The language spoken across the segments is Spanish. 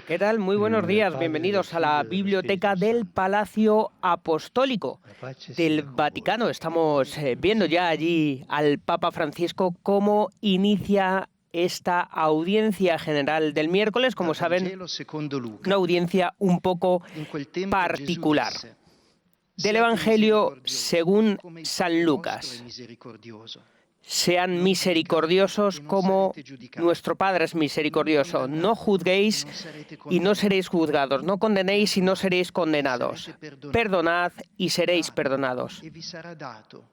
¿Qué tal? Muy buenos días. Padre, del Bienvenidos a Figlio la e dello Biblioteca Spirito del Santo. Palacio Apostólico La pace del sia con voi. Vaticano. Estamos viendo ya allí al Papa Francisco cómo inicia esta audiencia general del miércoles, como Dal saben, Vangelo secondo una Luca. audiencia un poco In quel tempo Gesù particular. disse: Del Siate Evangelio misericordiosi, según come il San Padre vostro è Lucas. misericordioso. Sean Non giudicate misericordiosos e non como sarete giudicati. nuestro Padre es Non misericordioso. No condannate e juzguéis non sarete y no condannati. seréis juzgados. No condenéis y no Perdonate seréis e condenados. sarete perdonati. Perdonad y seréis Date perdonados. e vi sarà dato.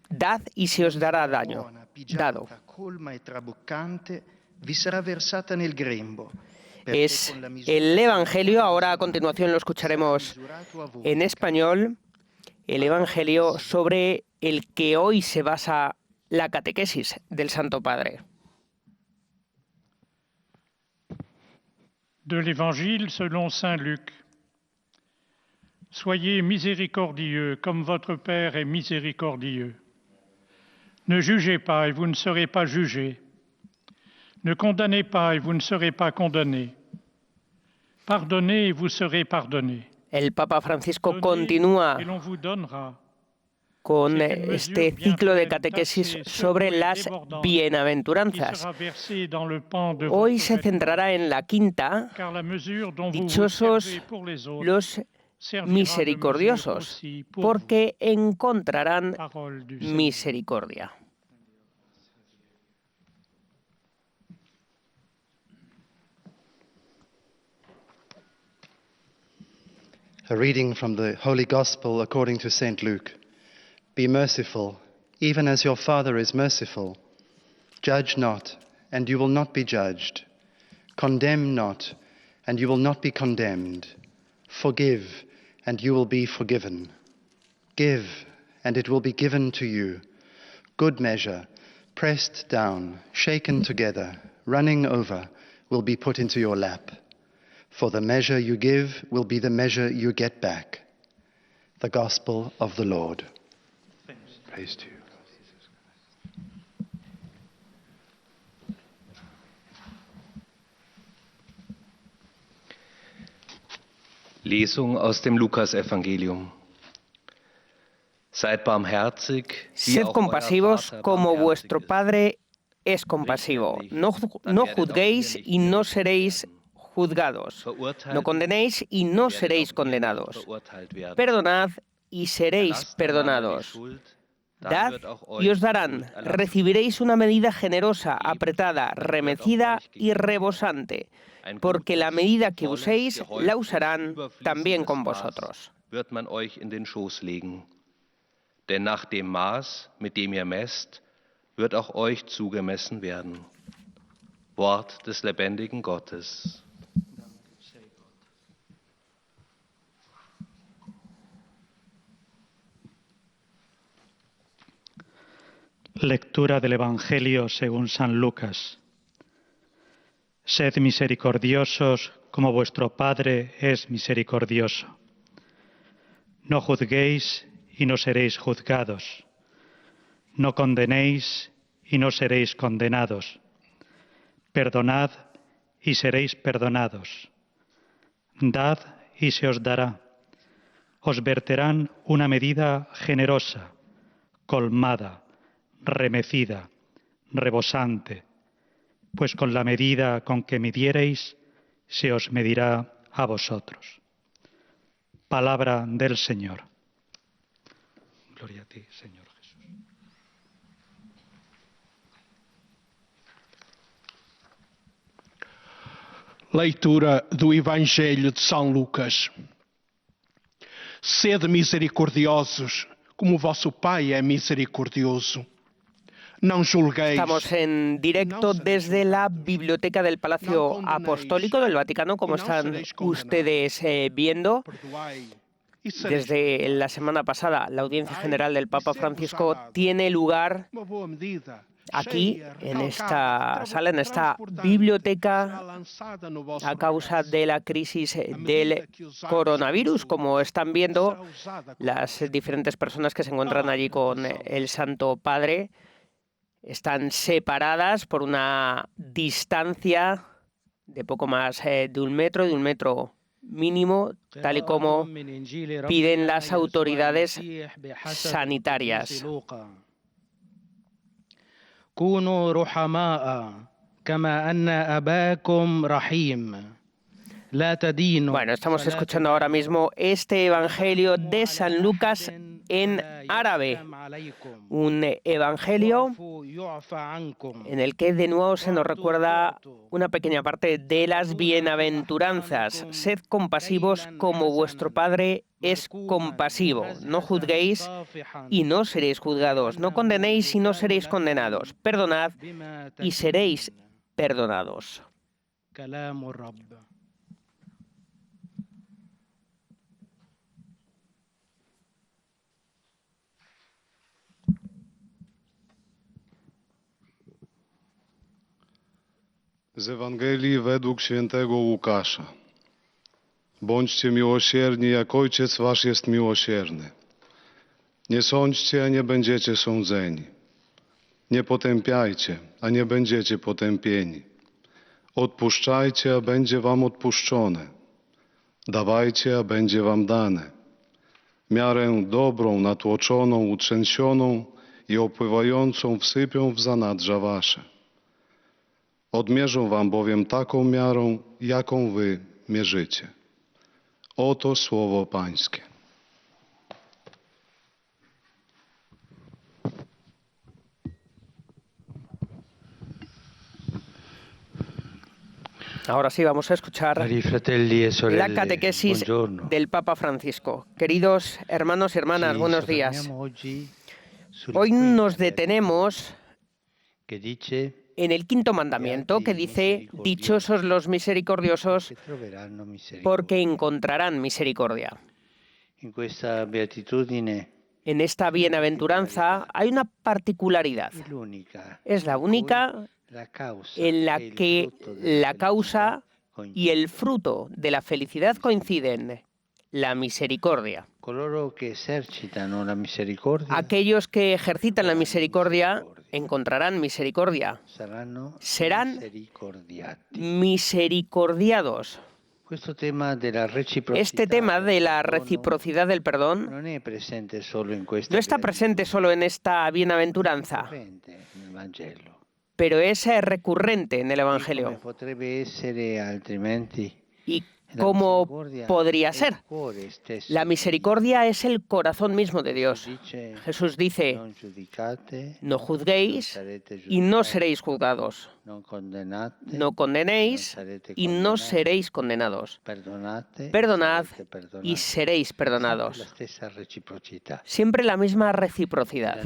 Dad y se os Una dará misura daño. buona, Dado. pigiata, colma e traboccante vi sarà versata nel grembo. Perché Es con la misura el con la Evangelio, quale ahora a misurate, continuación lo sarà escucharemos misurato a voi. en español, el Evangelio sobre el que hoy se basa la catequesis del Santo Padre. De l'Évangile selon saint Luc. Soyez miséricordieux comme votre Père est miséricordieux. Ne jugez pas et vous ne serez pas jugés. Ne condamnez pas et vous ne serez pas condamnés. Pardonnez et vous serez pardonnés. El Papa Francisco Donnez continúa et l'on vous donnera. con C'est une este mesure bien ciclo de pleine, catequesis tassée, sobre secouée, las débordante, qui bienaventuranzas. sera versée dans le pan de Hoy votre se vêtement. centrará en la quinta, Car la mesure dont vous vous dichosos servez pour les autres los servira de mesure misericordiosos, aussi pour porque encontrarán vous. Parole du Seigneur. misericordia. A reading from the Holy Gospel according to St. Luke. Be merciful, even as your Father is merciful. Judge not, and you will not be judged. Condemn not, and you will not be condemned. Forgive, and you will be forgiven. Give, and it will be given to you. Good measure, pressed down, shaken together, running over, will be put into your lap. For the measure you give will be the measure you get back. The Gospel of the Lord. Praise to you. Lesung aus dem Lukasevangelium. Seid barmherzig, wie Sed auch euer compasivos Vater como barmherzig vuestro ist. Padre es compasivo. No juzguéis y no seréis juzgados. No condenéis y no seréis condenados. Perdonad y seréis perdonados. Dad y os darán. Recibiréis una medida generosa, apretada, remecida y rebosante, porque la medida que uséis la usarán también con vosotros. Wird man euch in den Schoß legen. Denn nach dem Maß, mit dem ihr messt, wird auch euch zugemessen werden. Wort des lebendigen Gottes. Lectura del Evangelio según San Lucas. Sed misericordiosos como vuestro Padre es misericordioso. No juzguéis y no seréis juzgados. No condenéis y no seréis condenados. Perdonad y seréis perdonados. Dad y se os dará. Os verterán una medida generosa, colmada, remecida, rebosante, pues con la medida con que midiereis, se os medirá a vosotros. Palabra del Señor. Gloria a ti, Señor Jesús. Leitura do Evangelho de São Lucas. Sede misericordiosos, como o vosso Pai é misericordioso. Não julgueis. Estamos en directo desde la Biblioteca del Palacio Apostólico del Vaticano, como están ustedes viendo. Desde la semana pasada, la audiencia general del Papa Francisco tiene lugar aquí, en esta sala, en esta biblioteca, a causa de la crisis del coronavirus. Como están viendo, las diferentes personas que se encuentran allí con el Santo Padre están separadas por una distancia de poco más de un metro mínimo, tal y como piden las autoridades sanitarias. كونوا رحماء كما أن أباكم رحيم. Bueno, estamos escuchando ahora mismo este Evangelio de San Lucas en árabe, un evangelio en el que de nuevo se nos recuerda una pequeña parte de las bienaventuranzas. Sed compasivos como vuestro Padre es compasivo. No juzguéis y no seréis juzgados. No condenéis y no seréis condenados. Perdonad y seréis perdonados. Z Ewangelii według świętego Łukasza. Bądźcie miłosierni, jak Ojciec wasz jest miłosierny. Nie sądźcie, a nie będziecie sądzeni. Nie potępiajcie, a nie będziecie potępieni. Odpuszczajcie, a będzie wam odpuszczone. Dawajcie, a będzie wam dane. Miarę dobrą, natłoczoną, utrzęsioną i opływającą wsypią w zanadrza wasze. Odmierzą wam bowiem taką miarą, jaką wy mierzycie. Oto słowo Pańskie. Ahora sí vamos a escuchar la catequesis del Papa Francisco. Queridos hermanos y hermanas, buenos días. Hoy nos detenemos en el quinto mandamiento que dice: dichosos los misericordiosos porque encontrarán misericordia. En esta bienaventuranza hay una particularidad. Es la única en la que la causa y el fruto de la felicidad coinciden: la misericordia. Aquellos que ejercitan la misericordia encontrarán misericordia. Serán misericordiados. Este tema de la reciprocidad del perdón no está presente solo en esta bienaventuranza, pero es recurrente en el Evangelio. ¿Y cómo podría ser? La misericordia es el corazón mismo de Dios. Jesús dice: no juzguéis y no seréis juzgados. No condenéis y no seréis condenados. Perdonad y seréis perdonados. Siempre la misma reciprocidad.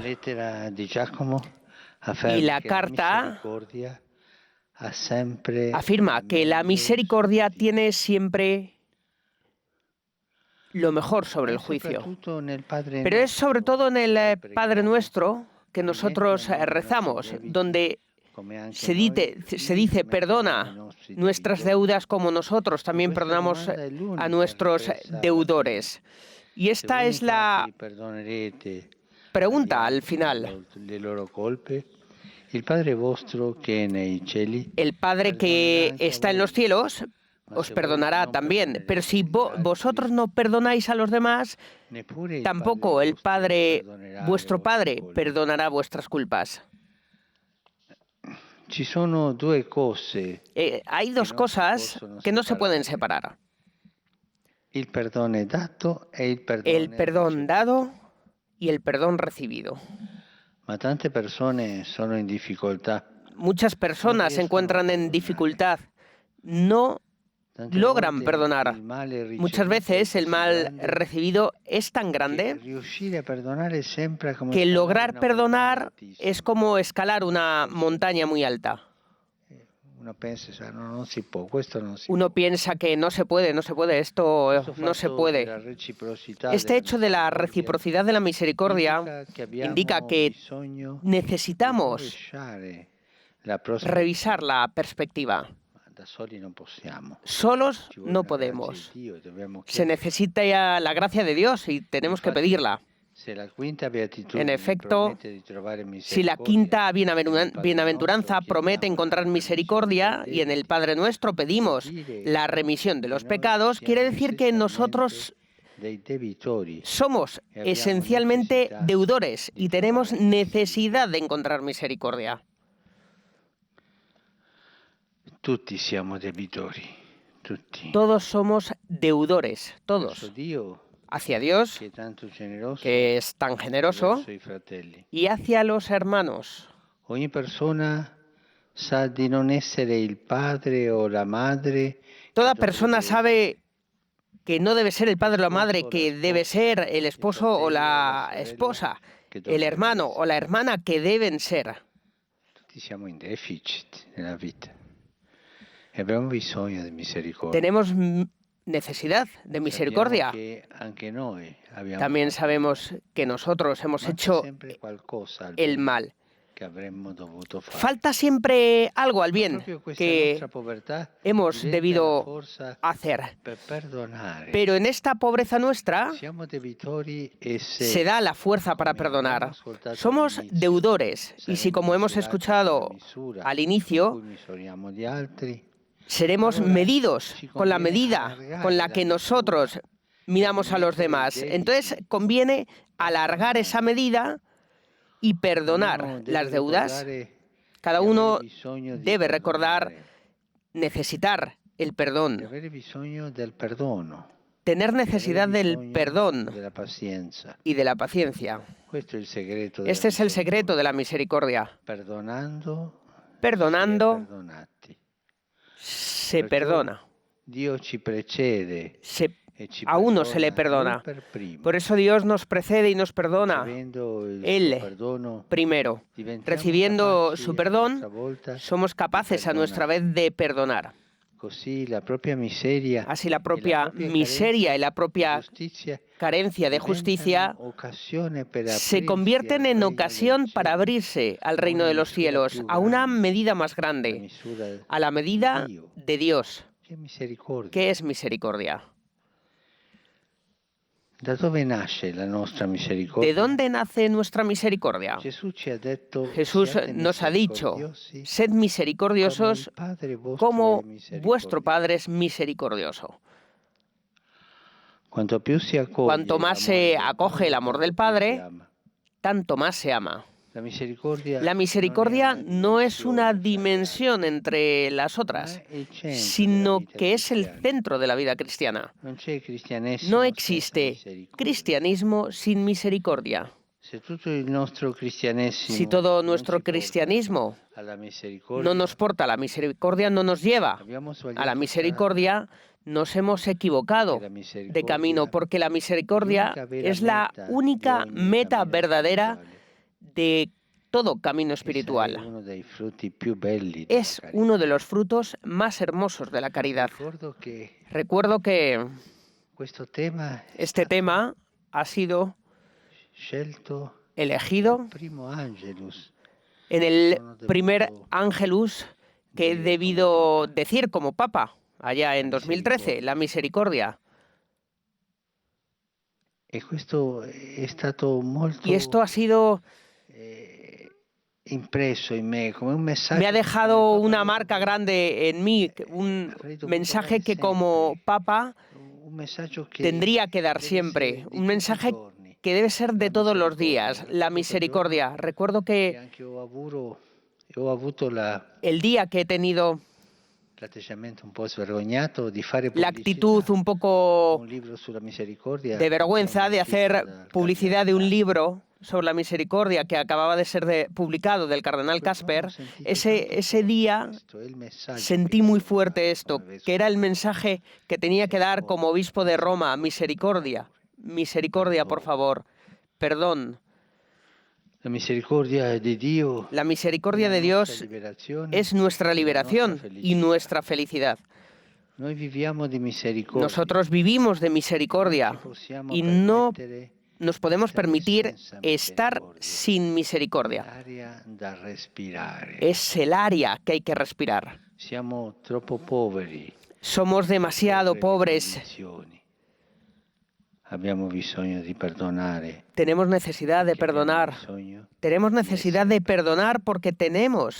Y la carta afirma que la misericordia tiene siempre lo mejor sobre el juicio. Pero es sobre todo en el Padre Nuestro que nosotros rezamos, donde se dice perdona nuestras deudas como nosotros también perdonamos a nuestros deudores. Y esta es la pregunta al final. El Padre que está en los cielos os perdonará también, pero si vosotros no perdonáis a los demás, tampoco el Padre, vuestro Padre, perdonará vuestras culpas. Hay dos cosas que no se pueden separar: el perdón dado y el perdón recibido. Muchas personas se encuentran en dificultad, no logran perdonar. Muchas veces el mal recibido es tan grande que lograr perdonar es como escalar una montaña muy alta. Uno piensa que no se puede, esto no se puede. Este hecho de la reciprocidad de la misericordia indica que necesitamos revisar la perspectiva. Solos no podemos. Se necesita ya la gracia de Dios y tenemos que pedirla. En efecto, si la quinta bienaventuranza promete encontrar misericordia y en el Padre Nuestro pedimos la remisión de los pecados, quiere decir que nosotros somos esencialmente deudores y tenemos necesidad de encontrar misericordia. Tutti siamo debitori, tutti. Todos somos deudores, todos. Hacia Dios, que es tan generoso, y hacia los hermanos. Ogni persona sa di non essere il padre o la madre. Toda persona sabe que no debe ser el padre o la madre, que debe ser el esposo o la esposa, el hermano o la hermana que deben ser. Tutti siamo in deficit nella vita. E abbiamo bisogno di misericordia. Tenemos necesidad de misericordia. También sabemos que nosotros hemos hecho el mal. Falta siempre algo al bien que hemos debido hacer. Pero en esta pobreza nuestra se da la fuerza para perdonar. Somos deudores y si, como hemos escuchado al inicio, seremos medidos con la medida con la que nosotros miramos a los demás. Entonces conviene alargar esa medida y perdonar las deudas. Cada uno debe recordar necesitar el perdón, tener necesidad del perdón y de la paciencia. Este es el secreto de la misericordia. Perdonando, se perdona. A uno se le perdona. Por eso Dios nos precede y nos perdona. Él primero. Recibiendo su perdón, somos capaces a nuestra vez de perdonar. Así la propia miseria y la propia carencia de justicia se convierten en ocasión para abrirse al reino de los cielos, a una medida más grande, a la medida de Dios, que es misericordia. ¿De dónde nace nuestra misericordia? Jesús nos ha dicho, sed misericordiosos como vuestro Padre es misericordioso. Cuanto más se acoge el amor del Padre, tanto más se ama. La misericordia no es una dimensión entre las otras, sino que es el centro de la vida cristiana. No existe cristianismo sin misericordia. Si todo nuestro cristianismo no nos porta a la misericordia, no nos lleva a la misericordia, nos hemos equivocado de camino, porque la misericordia es la única meta verdadera de todo camino espiritual. Es uno de los frutos más hermosos de la caridad. Recuerdo que este tema ha sido elegido en el primer Ángelus que he debido decir como Papa, allá en 2013, la misericordia. Y esto ha sido... Me ha dejado una marca grande en mí, un mensaje que como Papa tendría que dar siempre, un mensaje que debe ser de todos los días, la misericordia. Recuerdo que el día que he tenido la actitud un poco de vergüenza de hacer publicidad de un libro sobre la misericordia que acababa de ser publicado del cardenal Casper, ese día sentí muy fuerte esto, que era el mensaje que tenía que dar como obispo de Roma: misericordia, misericordia, por favor, perdón. La misericordia de Dios es nuestra liberación y nuestra felicidad. Nosotros vivimos de misericordia y no nos podemos permitir estar sin misericordia. Es el área que hay que respirar. Somos demasiado pobres. Abbiamo bisogno di perdonare. Tenemos necesidad de perdonar. Tenemos necesidad de perdonar porque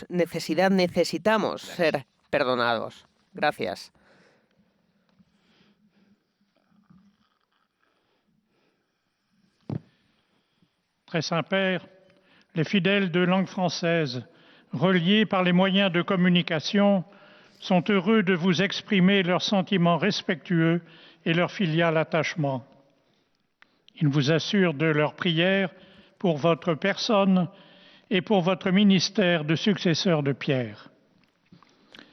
necesitamos ser perdonados. Gracias. Très Saint-Père, les fidèles de langue française, reliés par les moyens de communication, sont heureux de vous exprimer leurs sentiments respectueux et leur filial attachement. Ils vous assurent de leur prière pour votre personne et pour votre ministère de successeur de Pierre.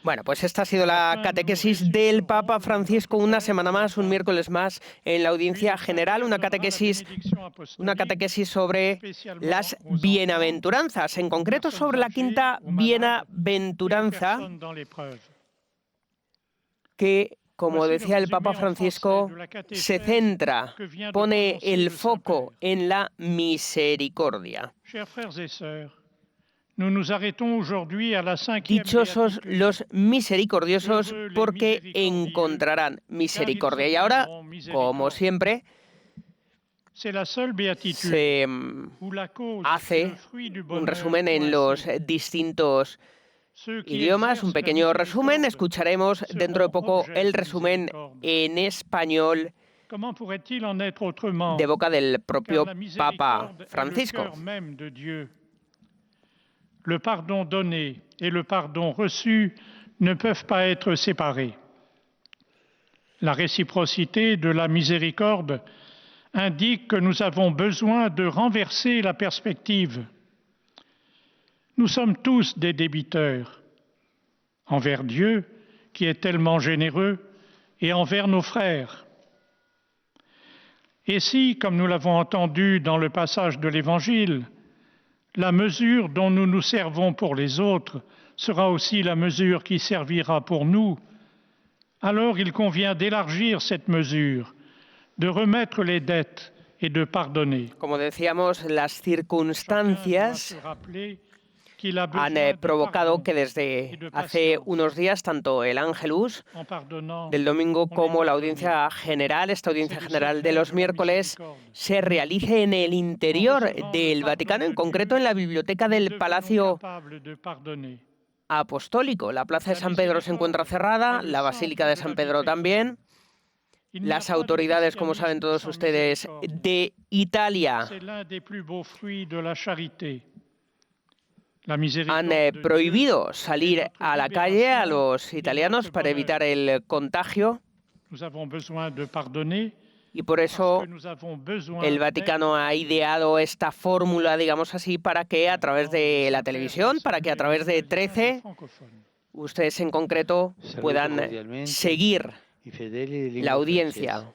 Bueno, pues esta ha sido la catequesis del Papa Francisco, una semana más, un miércoles más, en la audiencia general, una catequesis sobre las bienaventuranzas, en concreto sobre la quinta bienaventuranza, que, como decía el Papa Francisco, se centra, pone el foco en la misericordia. Dichosos los misericordiosos porque encontrarán misericordia. Y ahora, como siempre, se hace un resumen en los distintos idiomas, un pequeño resumen. Escucharemos dentro de poco el resumen en español de boca del propio Papa Francisco. Le pardon donné et le pardon reçu ne peuvent pas être séparés. La réciprocité de la miséricorde indique que nous avons besoin de renverser la perspective. Nous sommes tous des débiteurs envers Dieu, qui est tellement généreux, et envers nos frères. Et si, comme nous l'avons entendu dans le passage de l'Évangile, la mesure dont nous nous servons pour les autres sera aussi la mesure qui servira pour nous, alors il convient d'élargir cette mesure, de remettre les dettes et de pardonner. Como decíamos, las circunstancias han provocado que desde hace unos días tanto el Ángelus del domingo como la audiencia general, esta audiencia general de los miércoles, se realice en el interior del Vaticano, en concreto en la biblioteca del Palacio Apostólico. La Plaza de San Pedro se encuentra cerrada, la Basílica de San Pedro también. Las autoridades, como saben todos ustedes, de Italia han prohibido salir a la calle a los italianos para evitar el contagio y por eso el Vaticano ha ideado esta fórmula, digamos así, para que a través de la televisión, para que a través de 13, ustedes en concreto puedan seguir la audiencia.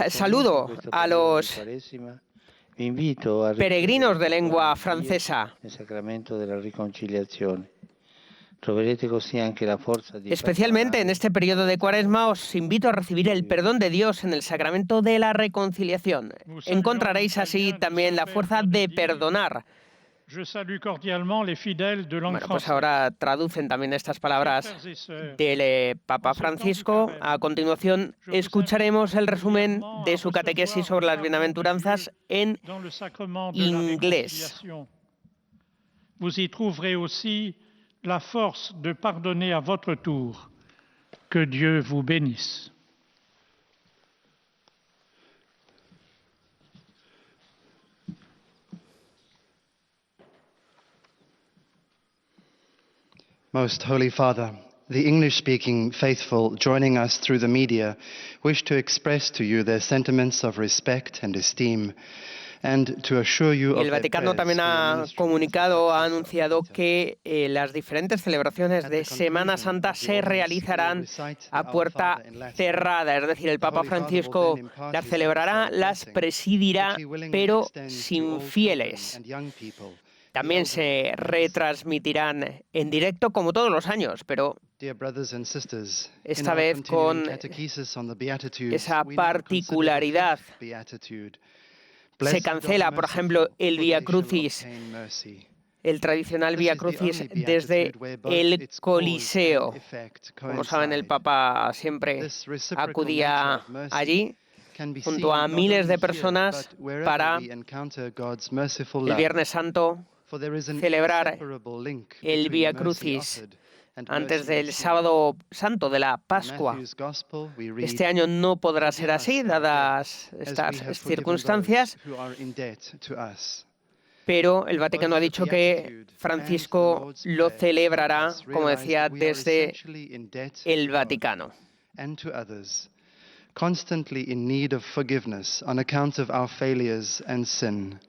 Saludo a los peregrinos de lengua francesa. Especialmente en este periodo de Cuaresma os invito a recibir el perdón de Dios en el sacramento de la reconciliación. Encontraréis así también la fuerza de perdonar. Bueno, pues ahora traducen también estas palabras del Papa Francisco. A continuación escucharemos el resumen de su catequesis sobre las bienaventuranzas en inglés. Vous y trouverez aussi la force de pardonner à votre tour. Que Dieu vous bénisse. Most Holy Father, the English-speaking faithful joining us through the media wish to express to you their sentiments of respect and esteem and to assure you of El Vaticano también ha comunicado, ha anunciado que las diferentes celebraciones de Semana Santa se realizarán a puerta cerrada, es decir, el Papa Francisco las celebrará, las presidirá, pero sin fieles. También se retransmitirán en directo como todos los años, pero esta vez con esa particularidad. Se cancela, por ejemplo, el Vía Crucis el tradicional Vía Crucis desde el Coliseo. Como saben, el Papa siempre acudía allí junto a miles de personas para el Viernes Santo celebrar el Vía Crucis antes del Sábado Santo de la Pascua. Este año no podrá ser así, dadas estas circunstancias, pero el Vaticano ha dicho que Francisco lo celebrará, como decía, desde el Vaticano. Constantly in need of forgiveness on account of our failures and sin.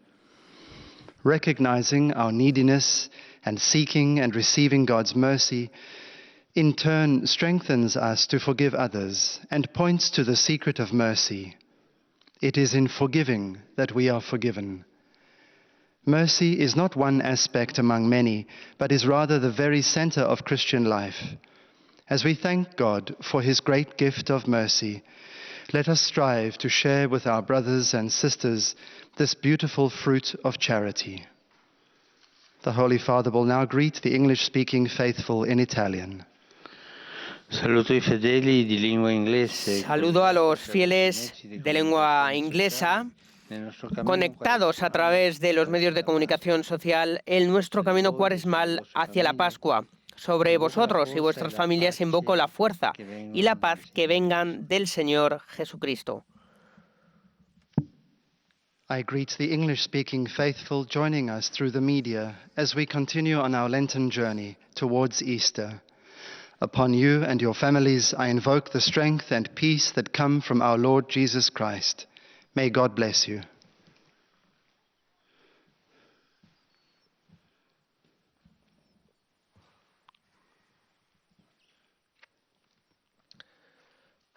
Recognizing our neediness and seeking and receiving God's mercy, in turn strengthens us to forgive others and points to the secret of mercy. It is in forgiving that we are forgiven. Mercy is not one aspect among many, but is rather the very center of Christian life. As we thank God for his great gift of mercy, let us strive to share with our brothers and sisters this beautiful fruit of charity. The Holy Father will now greet the English-speaking faithful in Italian. Saluto i fedeli di lingua inglese. Saludo a los fieles de lengua inglesa conectados a través de los medios de comunicación social en nuestro camino cuaresmal hacia la Pascua. Sobre vosotros y vuestras familias invoco la fuerza y la paz que vengan del Señor Jesucristo. I greet the English-speaking faithful joining us through the media as we continue on our Lenten journey towards Easter. Upon you and your families, I invoke the strength and peace that come from our Lord Jesus Christ. May God bless you.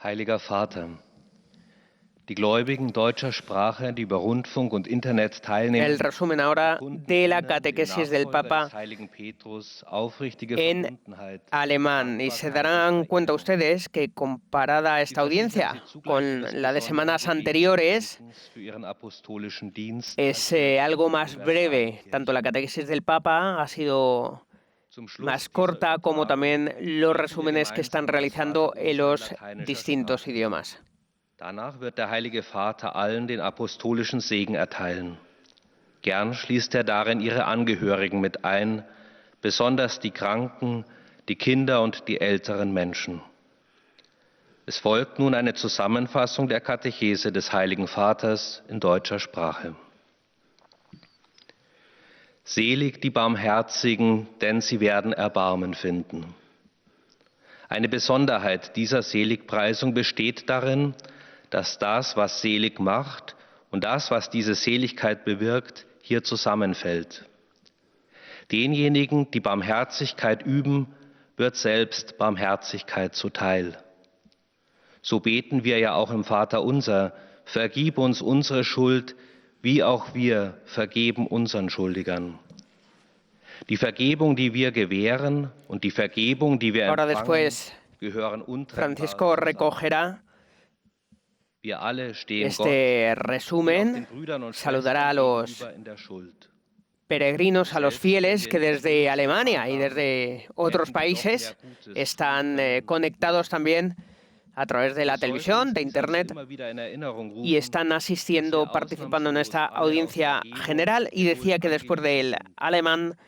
Heiliger Vater, die Gläubigen deutscher Sprache, die über Rundfunk und Internet teilnehmen, El resumen ahora de la catequesis del Papa en alemán. Y se darán cuenta ustedes que comparada esta audiencia con la de semanas anteriores, es algo más breve. Tanto la catequesis del Papa ha sido más corta como también los resúmenes que están realizando en los distintos idiomas. Danach wird der Heilige Vater allen den apostolischen Segen erteilen. Gern schließt er darin ihre Angehörigen mit ein, besonders die Kranken, die Kinder und die älteren Menschen. Es folgt nun eine Zusammenfassung der Katechese des Heiligen Vaters in deutscher Sprache. Selig die Barmherzigen, denn sie werden Erbarmen finden. Eine Besonderheit dieser Seligpreisung besteht darin, dass das, was selig macht und das, was diese Seligkeit bewirkt, hier zusammenfällt. Denjenigen, die Barmherzigkeit üben, wird selbst Barmherzigkeit zuteil. So beten wir ja auch im Vaterunser: Vergib uns unsere Schuld, wie auch wir vergeben unseren Schuldigern. Die Vergebung, die wir gewähren und die Vergebung, die wir empfangen, gehören Francisco recogerá este resumen, saludará a los peregrinos, a los fieles que desde Alemania y desde otros países están conectados también a través de la televisión, de Internet, y están asistiendo, participando en esta audiencia general. Y decía que después del alemán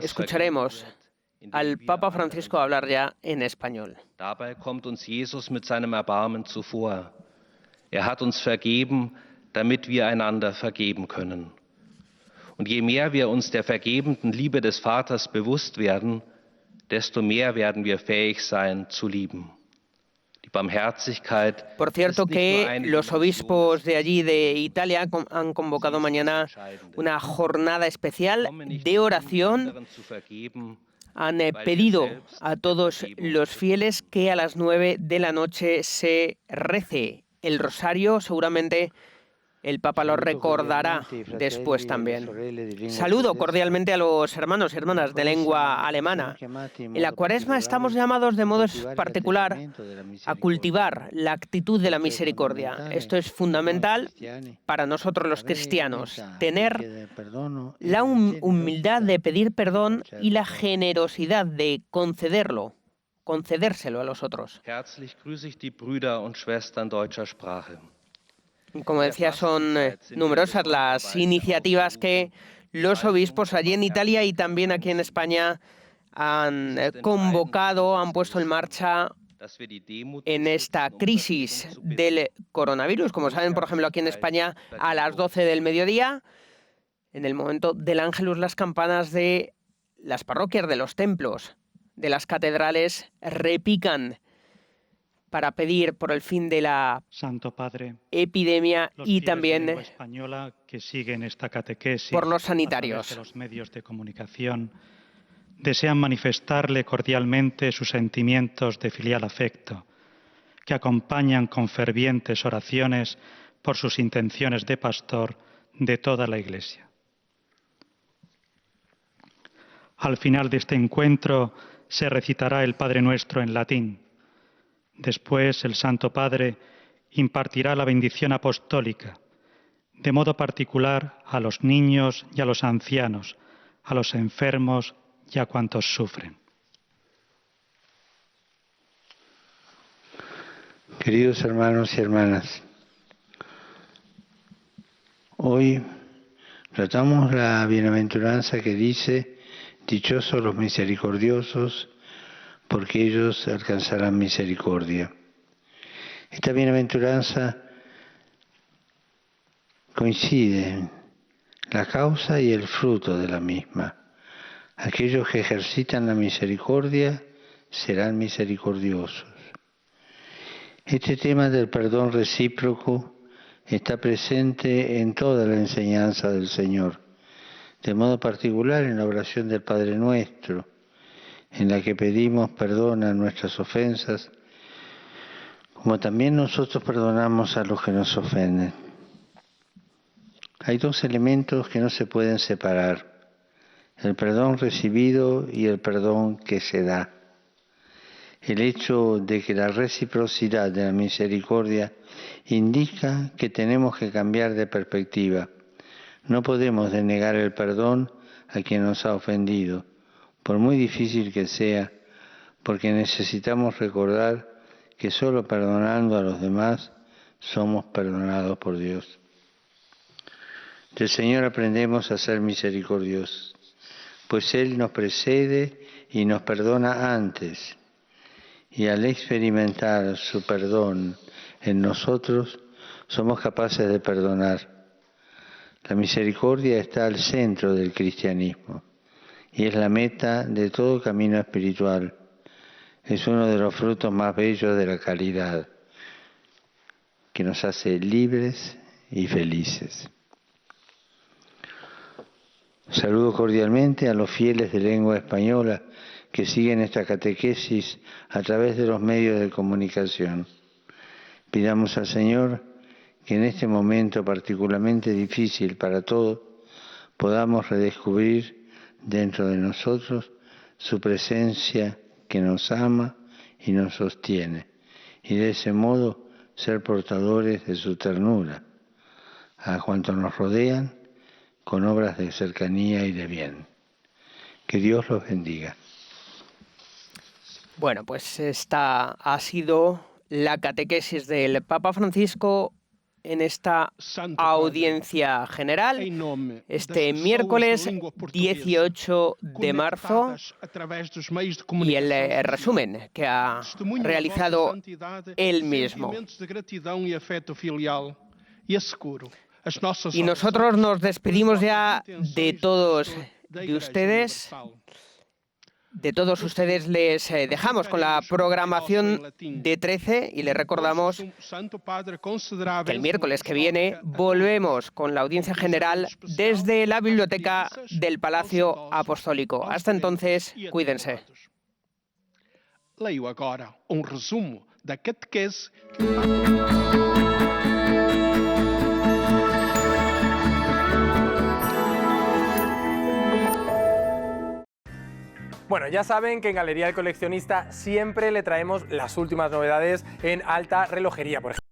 escucharemos al Papa Francisco hablar ya en español. Dabei kommt uns Jesus mit seinem Erbarmen zuvor. Hat uns vergeben, damit wir einander vergeben können. Und je mehr wir uns der vergebenden Liebe des Vaters bewusst werden, desto mehr werden wir fähig sein zu lieben. Por cierto que los obispos de allí de Italia han convocado mañana una jornada especial de oración. Han pedido a todos los fieles que a las 9 de la noche se rece el rosario. Seguramente El Papa lo recordará después también. Saludo cordialmente a los hermanos y hermanas de lengua alemana. En la Cuaresma estamos llamados de modo particular a cultivar la actitud de la misericordia. Esto es fundamental para nosotros los cristianos, tener la humildad de pedir perdón y la generosidad de concedérselo a los otros. Herzlich grüße ich die Brüder und Schwestern deutscher Sprache. Como decía, son numerosas las iniciativas que los obispos allí en Italia y también aquí en España han convocado, han puesto en marcha en esta crisis del coronavirus. Como saben, por ejemplo, aquí en España a las 12 del mediodía, en el momento del Ángelus, las campanas de las parroquias, de los templos, de las catedrales repican para pedir por el fin de la Santo Padre, epidemia los y fieles de también lengua española que siguen esta catequesis por los a sanitarios. través de los medios de comunicación desean manifestarle cordialmente sus sentimientos de filial afecto, que acompañan con fervientes oraciones por sus intenciones de pastor de toda la Iglesia. Al final de este encuentro se recitará el Padre Nuestro en latín. Después el Santo Padre impartirá la bendición apostólica, de modo particular a los niños y a los ancianos, a los enfermos y a cuantos sufren. Queridos hermanos y hermanas, hoy tratamos la bienaventuranza que dice: dichosos los misericordiosos, porque ellos alcanzarán misericordia. Esta bienaventuranza coincide la causa y el fruto de la misma. Aquellos que ejercitan la misericordia serán misericordiosos. Este tema del perdón recíproco está presente en toda la enseñanza del Señor, de modo particular en la oración del Padre Nuestro, en la que pedimos perdón a nuestras ofensas, como también nosotros perdonamos a los que nos ofenden. Hay dos elementos que no se pueden separar: el perdón recibido y el perdón que se da. El hecho de que la reciprocidad de la misericordia indica que tenemos que cambiar de perspectiva. No podemos denegar el perdón a quien nos ha ofendido, por muy difícil que sea, porque necesitamos recordar que solo perdonando a los demás somos perdonados por Dios. Del Señor aprendemos a ser misericordiosos, pues Él nos precede y nos perdona antes, y al experimentar su perdón en nosotros, somos capaces de perdonar. La misericordia está al centro del cristianismo y es la meta de todo camino espiritual. Es uno de los frutos más bellos de la caridad, que nos hace libres y felices. Saludo cordialmente a los fieles de lengua española que siguen esta catequesis a través de los medios de comunicación. Pidamos al Señor que en este momento particularmente difícil para todos podamos redescubrir dentro de nosotros su presencia que nos ama y nos sostiene, y de ese modo ser portadores de su ternura a cuantos nos rodean con obras de cercanía y de bien. Que Dios los bendiga. Bueno, pues esta ha sido la catequesis del Papa Francisco en esta audiencia general, este miércoles 18 de marzo, y el resumen que ha realizado él mismo. Y nosotros nos despedimos ya de todos ustedes. De todos ustedes les dejamos con la programación de 13 y les recordamos que el miércoles que viene volvemos con la audiencia general desde la biblioteca del Palacio Apostólico. Hasta entonces, cuídense. Leio agora resumo da catequese. Bueno, ya saben que en Galería del Coleccionista siempre le traemos las últimas novedades en alta relojería, por ejemplo.